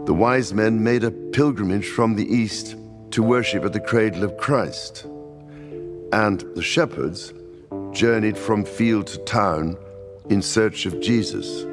The wise men made a pilgrimage from the east to worship at the cradle of Christ, and the shepherds journeyed from field to town in search of Jesus.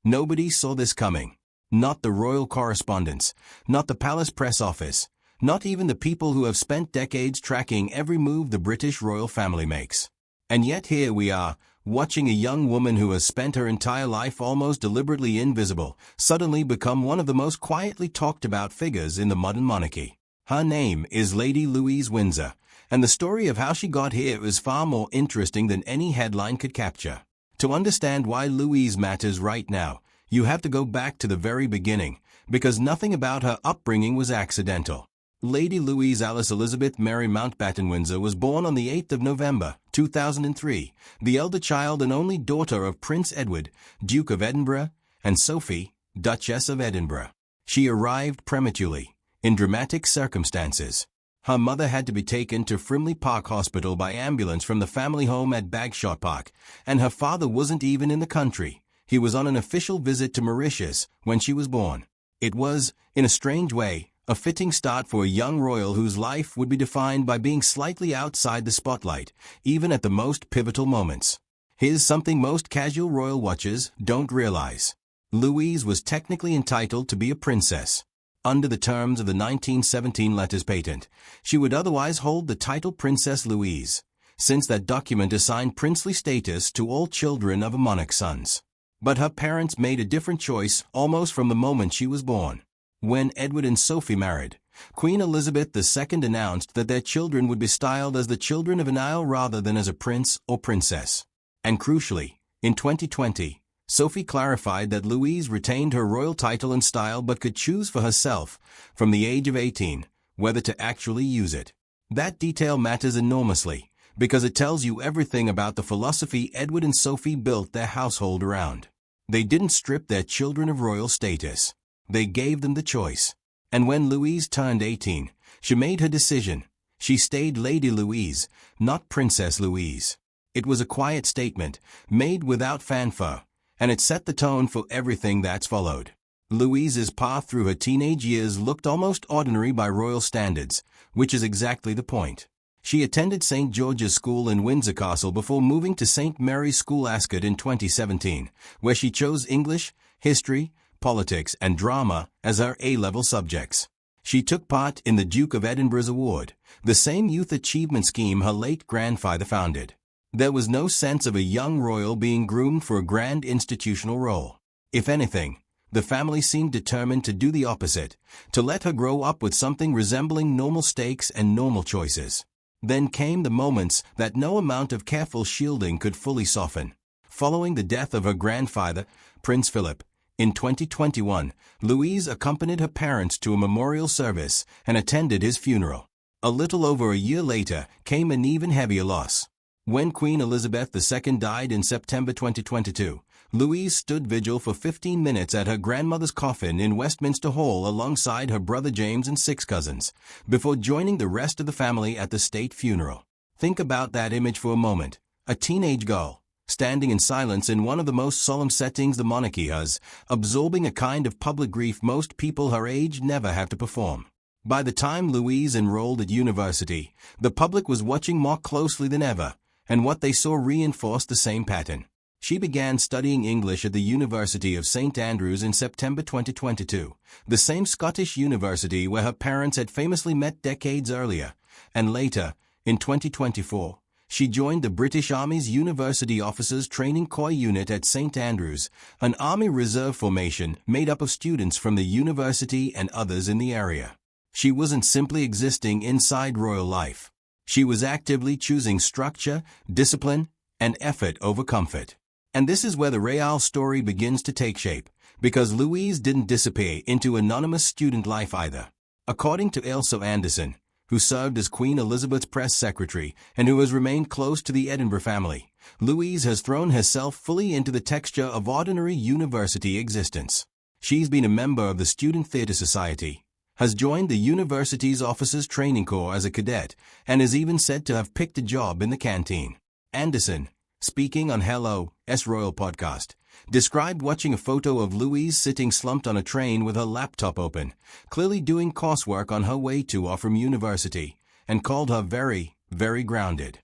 Nobody saw this coming. Not the royal correspondents, not the palace press office, not even the people who have spent decades tracking every move the British royal family makes. And yet here we are, watching a young woman who has spent her entire life almost deliberately invisible, suddenly become one of the most quietly talked about figures in the modern monarchy. Her name is Lady Louise Windsor, and the story of how she got here is far more interesting than any headline could capture. To understand why Louise matters right now, you have to go back to the very beginning, because nothing about her upbringing was accidental. Lady Louise Alice Elizabeth Mary Mountbatten Windsor was born on the 8th of November, 2003, the elder child and only daughter of Prince Edward, Duke of Edinburgh, and Sophie, Duchess of Edinburgh. She arrived prematurely, in dramatic circumstances. Her mother had to be taken to Frimley Park Hospital by ambulance from the family home at Bagshot Park, and her father wasn't even in the country. He was on an official visit to Mauritius when she was born. It was, in a strange way, a fitting start for a young royal whose life would be defined by being slightly outside the spotlight, even at the most pivotal moments. Here's something most casual royal watchers don't realize. Louise was technically entitled to be a princess. Under the terms of the 1917 letters patent, she would otherwise hold the title Princess Louise, since that document assigned princely status to all children of a monarch's sons. But her parents made a different choice almost from the moment she was born. When Edward and Sophie married, Queen Elizabeth II announced that their children would be styled as the children of an Isle rather than as a prince or princess. And crucially, in 2020, Sophie clarified that Louise retained her royal title and style but could choose for herself, from the age of 18, whether to actually use it. That detail matters enormously, because it tells you everything about the philosophy Edward and Sophie built their household around. They didn't strip their children of royal status. They gave them the choice. And when Louise turned 18, she made her decision. She stayed Lady Louise, not Princess Louise. It was a quiet statement, made without fanfare, and it set the tone for everything that's followed. Louise's path through her teenage years looked almost ordinary by royal standards, which is exactly the point. She attended St. George's School in Windsor Castle before moving to St. Mary's School Ascot in 2017, where she chose English, history, politics, and drama as her A-level subjects. She took part in the Duke of Edinburgh's Award, the same youth achievement scheme her late grandfather founded. There was no sense of a young royal being groomed for a grand institutional role. If anything, the family seemed determined to do the opposite, to let her grow up with something resembling normal stakes and normal choices. Then came the moments that no amount of careful shielding could fully soften. Following the death of her grandfather, Prince Philip, in 2021, Louise accompanied her parents to a memorial service and attended his funeral. A little over a year later came an even heavier loss. When Queen Elizabeth II died in September 2022, Louise stood vigil for 15 minutes at her grandmother's coffin in Westminster Hall alongside her brother James and 6 cousins, before joining the rest of the family at the state funeral. Think about that image for a moment. A teenage girl, standing in silence in one of the most solemn settings the monarchy has, absorbing a kind of public grief most people her age never have to perform. By the time Louise enrolled at university, the public was watching more closely than ever, and what they saw reinforced the same pattern. She began studying English at the University of St. Andrews in September 2022, the same Scottish university where her parents had famously met decades earlier, and later, in 2024, she joined the British Army's University Officers Training Corps unit at St. Andrews, an Army Reserve formation made up of students from the university and others in the area. She wasn't simply existing inside royal life. She was actively choosing structure, discipline, and effort over comfort. And this is where the royal story begins to take shape, because Louise didn't disappear into anonymous student life either. According to Ailsa Anderson, who served as Queen Elizabeth's press secretary and who has remained close to the Edinburgh family, Louise has thrown herself fully into the texture of ordinary university existence. She's been a member of the Student Theatre Society, has joined the university's Officers Training Corps as a cadet, and is even said to have picked a job in the canteen. Anderson speaking on Hello, Royal podcast, described watching a photo of Louise sitting slumped on a train with her laptop open, clearly doing coursework on her way to or from university, and called her very, very grounded.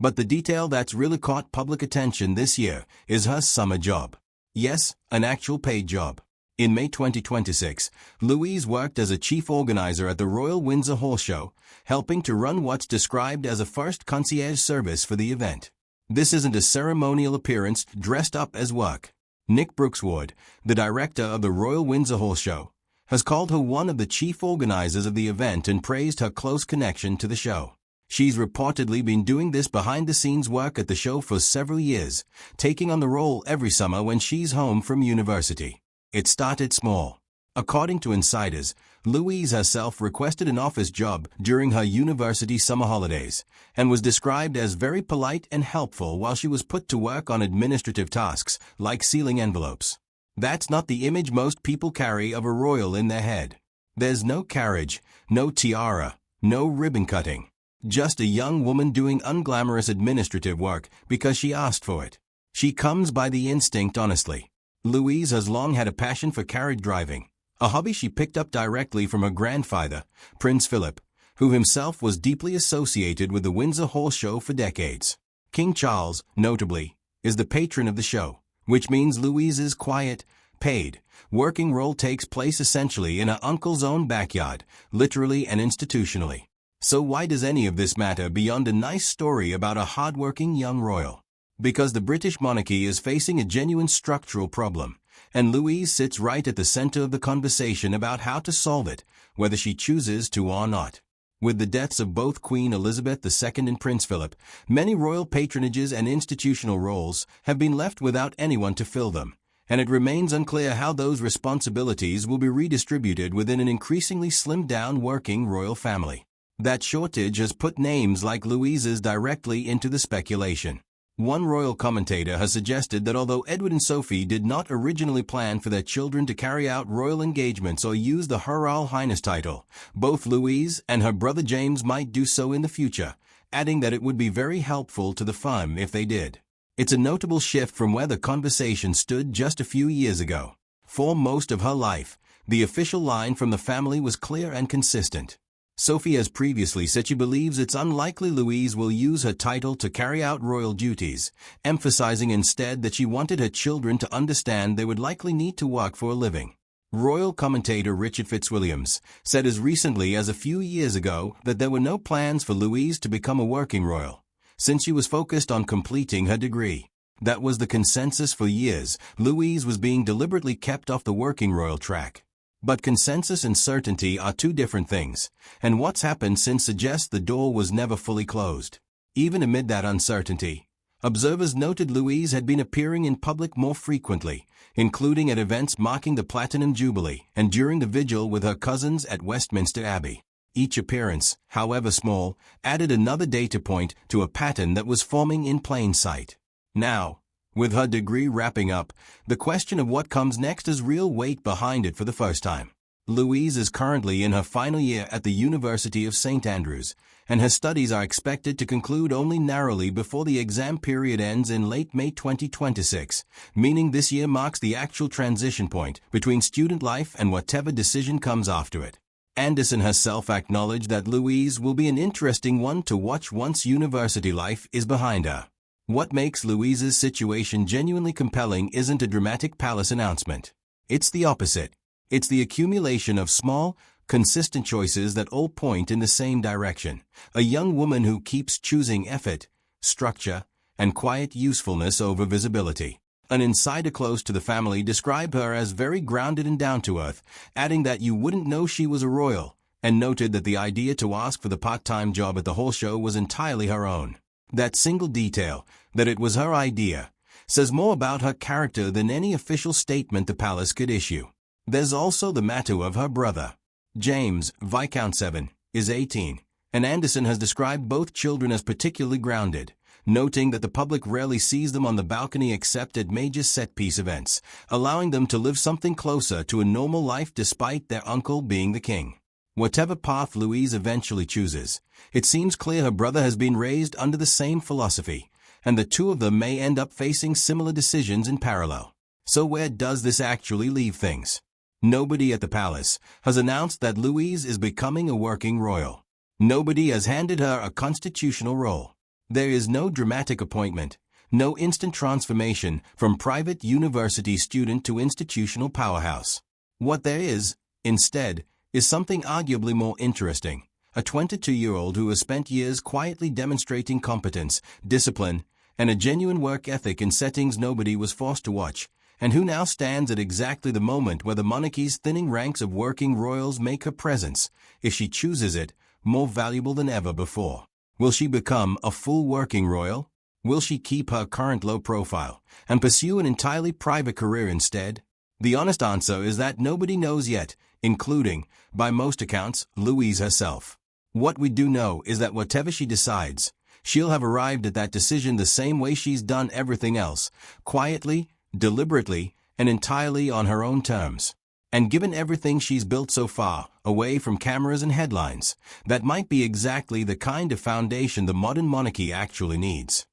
But the detail that's really caught public attention this year is her summer job. Yes, an actual paid job. In May 2026, Louise worked as a chief organizer at the Royal Windsor Horse Show, helping to run what's described as a first concierge service for the event. This isn't a ceremonial appearance dressed up as work. Nick Brookswood, the director of the Royal Windsor Horse Show, has called her one of the chief organizers of the event and praised her close connection to the show. She's reportedly been doing this behind-the-scenes work at the show for several years, taking on the role every summer when she's home from university. It started small. According to insiders, Louise herself requested an office job during her university summer holidays and was described as very polite and helpful while she was put to work on administrative tasks like sealing envelopes. That's not the image most people carry of a royal in their head. There's no carriage, no tiara, no ribbon cutting. Just a young woman doing unglamorous administrative work because she asked for it. She comes by the instinct honestly. Louise has long had a passion for carriage driving, a hobby she picked up directly from her grandfather, Prince Philip, who himself was deeply associated with the Windsor Horse Show for decades. King Charles, notably, is the patron of the show, which means Louise's quiet, paid, working role takes place essentially in her uncle's own backyard, literally and institutionally. So why does any of this matter beyond a nice story about a hard-working young royal? Because the British monarchy is facing a genuine structural problem, and Louise sits right at the center of the conversation about how to solve it, whether she chooses to or not. With the deaths of both Queen Elizabeth II and Prince Philip, many royal patronages and institutional roles have been left without anyone to fill them, and it remains unclear how those responsibilities will be redistributed within an increasingly slimmed-down working royal family. That shortage has put names like Louise's directly into the speculation. One royal commentator has suggested that although Edward and Sophie did not originally plan for their children to carry out royal engagements or use the Her Royal Highness title, both Louise and her brother James might do so in the future, adding that it would be very helpful to the firm if they did. It's a notable shift from where the conversation stood just a few years ago. For most of her life, the official line from the family was clear and consistent. Sophie has previously said she believes it's unlikely Louise will use her title to carry out royal duties, emphasizing instead that she wanted her children to understand they would likely need to work for a living. Royal commentator Richard Fitzwilliams said as recently as a few years ago that there were no plans for Louise to become a working royal, since she was focused on completing her degree. That was the consensus for years. Louise was being deliberately kept off the working royal track. But consensus and certainty are two different things, and what's happened since suggests the door was never fully closed. Even amid that uncertainty, observers noted Louise had been appearing in public more frequently, including at events marking the Platinum Jubilee and during the vigil with her cousins at Westminster Abbey. Each appearance, however small, added another data point to a pattern that was forming in plain sight. Now, with her degree wrapping up, the question of what comes next has real weight behind it for the first time. Louise is currently in her final year at the University of St. Andrews, and her studies are expected to conclude only narrowly before the exam period ends in late May 2026, meaning this year marks the actual transition point between student life and whatever decision comes after it. Anderson herself acknowledged that Louise will be an interesting one to watch once university life is behind her. What makes Louise's situation genuinely compelling isn't a dramatic palace announcement. It's the opposite. It's the accumulation of small, consistent choices that all point in the same direction. A young woman who keeps choosing effort, structure, and quiet usefulness over visibility. An insider close to the family described her as very grounded and down-to-earth, adding that you wouldn't know she was a royal, and noted that the idea to ask for the part-time job at the horse show was entirely her own. That single detail, that it was her idea, says more about her character than any official statement the palace could issue. There's also the matter of her brother. James, Viscount 7, is 18, and Anderson has described both children as particularly grounded, noting that the public rarely sees them on the balcony except at major set-piece events, allowing them to live something closer to a normal life despite their uncle being the king. Whatever path Louise eventually chooses, it seems clear her brother has been raised under the same philosophy, and the two of them may end up facing similar decisions in parallel. So where does this actually leave things? Nobody at the palace has announced that Louise is becoming a working royal. Nobody has handed her a constitutional role. There is no dramatic appointment, no instant transformation from private university student to institutional powerhouse. What there is, instead, is something arguably more interesting. A 22-year-old who has spent years quietly demonstrating competence, discipline, and a genuine work ethic in settings nobody was forced to watch, and who now stands at exactly the moment where the monarchy's thinning ranks of working royals make her presence, if she chooses it, more valuable than ever before. Will she become a full working royal? Will she keep her current low profile and pursue an entirely private career instead? The honest answer is that nobody knows yet, including, by most accounts, Louise herself. What we do know is that whatever she decides, she'll have arrived at that decision the same way she's done everything else, quietly, deliberately, and entirely on her own terms. And given everything she's built so far, away from cameras and headlines, that might be exactly the kind of foundation the modern monarchy actually needs.